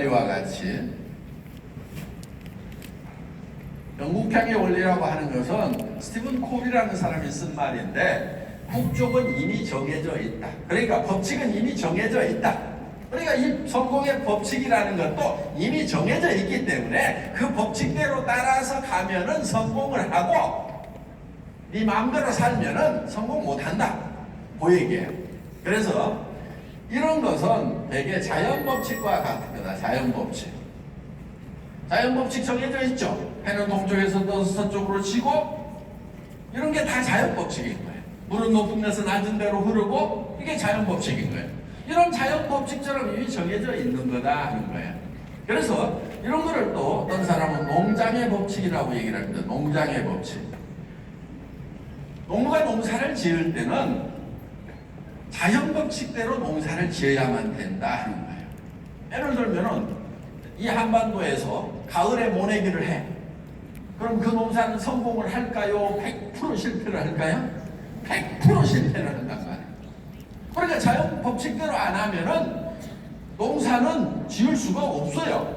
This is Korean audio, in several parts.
원리와 같이 영국평의 원리라고 하는 것은 스티븐 콜이라는 사람이 쓴 말인데 목적은 이미 정해져 있다. 그러니까 법칙은 이미 정해져 있다. 그러니까 이 성공의 법칙이라는 것도 이미 정해져 있기 때문에 그 법칙대로 따라서 가면은 성공을 하고 네 마음대로 살면은 성공 못한다. 그 얘기예요. 그래서 이런 것은 되게 자연법칙과 같은 거다. 자연법칙. 자연법칙 정해져 있죠. 해는 동쪽에서 떠서 서쪽으로 치고 이런 게 다 자연법칙인 거예요. 물은 높은 데서 낮은 데로 흐르고 이게 자연법칙인 거예요. 이런 자연법칙처럼 이미 정해져 있는 거다 하는 거예요. 그래서 이런 거를 또 어떤 사람은 농장의 법칙이라고 얘기를 합니다. 농장의 법칙. 농부가 농사를 지을 때는 자연법칙대로 농사를 지어야만 된다 하는 거예요. 예를 들면은 이 한반도에서 가을에 모내기를 해. 그럼 그 농사는 성공을 할까요? 100% 실패를 할까요? 100% 실패를 한단 말이에요. 그러니까 자연 법칙대로 안 하면은 농사는 지을 수가 없어요.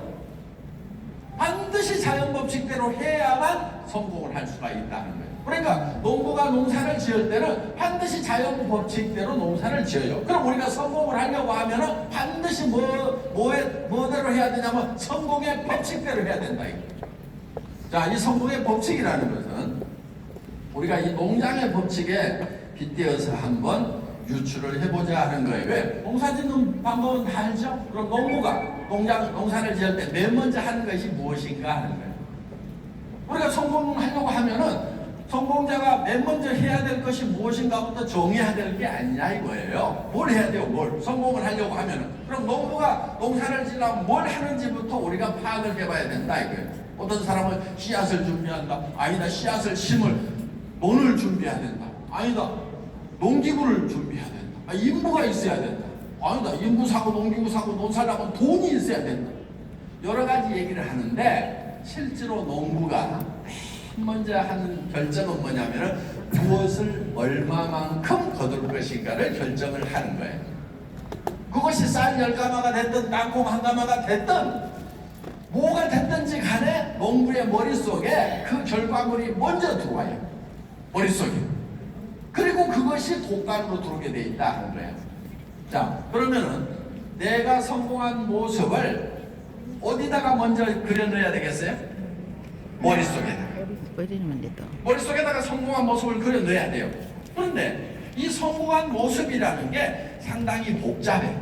반드시 자연 법칙대로 해야만 성공을 할 수가 있다는 거예요. 그러니까 농부가 농사를 지을 때는 반드시 자연 법칙대로 농사를 지어요. 그럼 우리가 성공을 하려고 하면은 반드시 뭐대로 해야 되냐면 성공의 법칙대로 해야 된다. 자, 이 성공의 법칙이라는 것은 우리가 이 농장의 법칙에 빗대어서 한번 유추를 해보자 하는 거예요. 왜? 농사 짓는 방법은 다 알죠? 그럼 농부가 농사를 지을 때 맨 먼저 하는 것이 무엇인가 하는 거예요. 우리가 성공하려고 하면은 성공자가 맨 먼저 해야 될 것이 무엇인가부터 정해야 될 게 아니냐 이거예요. 뭘 해야 돼요? 뭘? 성공을 하려고 하면은. 그럼 농부가 농사를 지려면 뭘 하는지부터 우리가 파악을 해봐야 된다 이거예요. 어떤 사람은 씨앗을 준비한다. 아니다. 씨앗을 심을 논을 준비해야 된다. 아니다. 농기구를 준비해야 된다. 인부가 있어야 된다. 아니다. 인부 사고 농기구 사고 논 살려면 돈이 있어야 된다. 여러 가지 얘기를 하는데 실제로 농부가 먼저 하는 결정은 뭐냐면은 무엇을 얼마만큼 거둘 것인가를 결정을 하는 거예요. 그것이 쌀 10가마가 됐든 땅콩 1가마가 됐든 뭐가 됐든지 간에 농부의 머릿속에 그 결과물이 먼저 들어와요. 머릿속에. 그리고 그것이 독감으로 들어오게 돼 있다 하는 거예요. 자, 그러면은 내가 성공한 모습을 어디다가 먼저 그려넣어야 되겠어요? 머릿속에다가. 머릿속에다가 성공한 모습을 그려넣어야 돼요. 그런데 이 성공한 모습이라는 게 상당히 복잡해.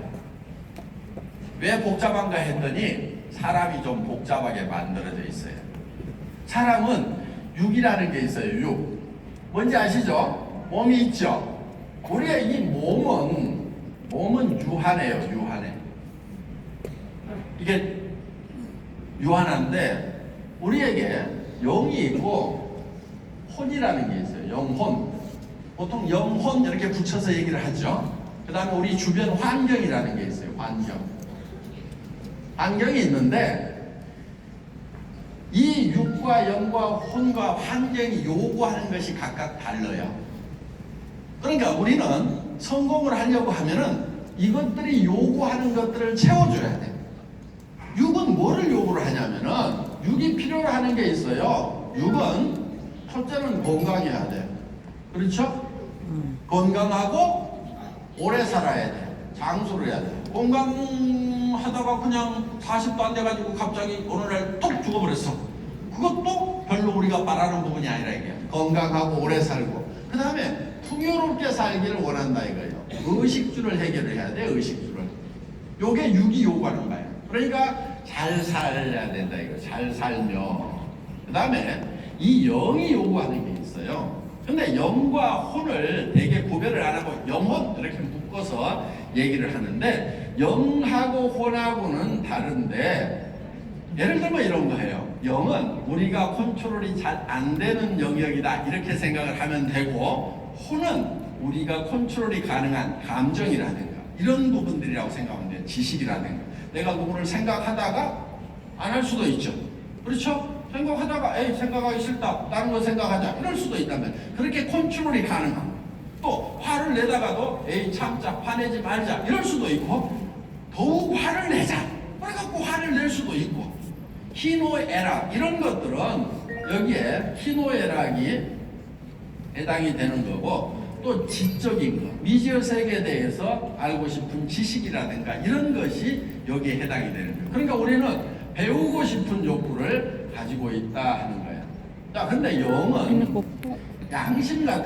왜 복잡한가 했더니 사람이 좀 복잡하게 만들어져 있어요. 사람은 육이라는 게 있어요. 육. 뭔지 아시죠? 몸이 있죠? 우리의 이 몸은 유한해요. 유한해. 이게 유한한데 우리에게 영이 있고 혼이라는 게 있어요. 영혼. 보통 영혼 이렇게 붙여서 얘기를 하죠. 그 다음에 우리 주변 환경이라는 게 있어요. 환경이 있는데 이 육과 영과 혼과 환경이 요구하는 것이 각각 달라요. 그러니까 우리는 성공을 하려고 하면은 이것들이 요구하는 것들을 채워줘야 돼. 육은 뭐를 요구를 하냐면은 육이 필요로 하는 게 있어요. 육은 첫째는 건강해야 돼. 그렇죠? 건강하고 오래 살아야 돼. 장수를 해야 돼. 건강하다가 그냥 40도 안 돼가지고 갑자기 어느 날 뚝 죽어버렸어. 그것도 별로 우리가 바라는 부분이 아니라 이게 건강하고 오래 살고 그 다음에 풍요롭게 살기를 원한다 이거예요. 의식주를 해결해야 돼. 의식주를. 요게 육이 요구하는 거예요. 그러니까 잘 살아야 된다 이거. 잘 살며 그 다음에 이 영이 요구하는 게 있어요. 근데 영과 혼을 되게 구별을 안 하고 영혼 이렇게 묶어서 얘기를 하는데 영하고 혼하고는 다른데 예를 들면 이런 거예요. 영은 우리가 컨트롤이 잘 안 되는 영역이다 이렇게 생각을 하면 되고 혼은 우리가 컨트롤이 가능한 감정이라든가 이런 부분들이라고 생각하면 돼요. 지식이라든가 내가 누구를 생각하다가 안 할 수도 있죠. 그렇죠? 생각하다가 에이 생각하기 싫다 다른 거 생각하자 이럴 수도 있다면 그렇게 컨트롤이 가능한 또 화를 내다가도 에이 참자 화내지 말자 이럴 수도 있고 더욱 화를 내자 그래갖고 화를 낼 수도 있고 희노애락 이런 것들은 여기에 희노애락이 해당이 되는 거고 또 지적인 것, 미지어 세계에 대해서 알고 싶은 지식이라든가 이런 것이 여기에 해당이 되는 거예요. 그러니까 우리는 배우고 싶은 욕구를 가지고 있다 하는 거예요. 자, 근데 영은 양심 같은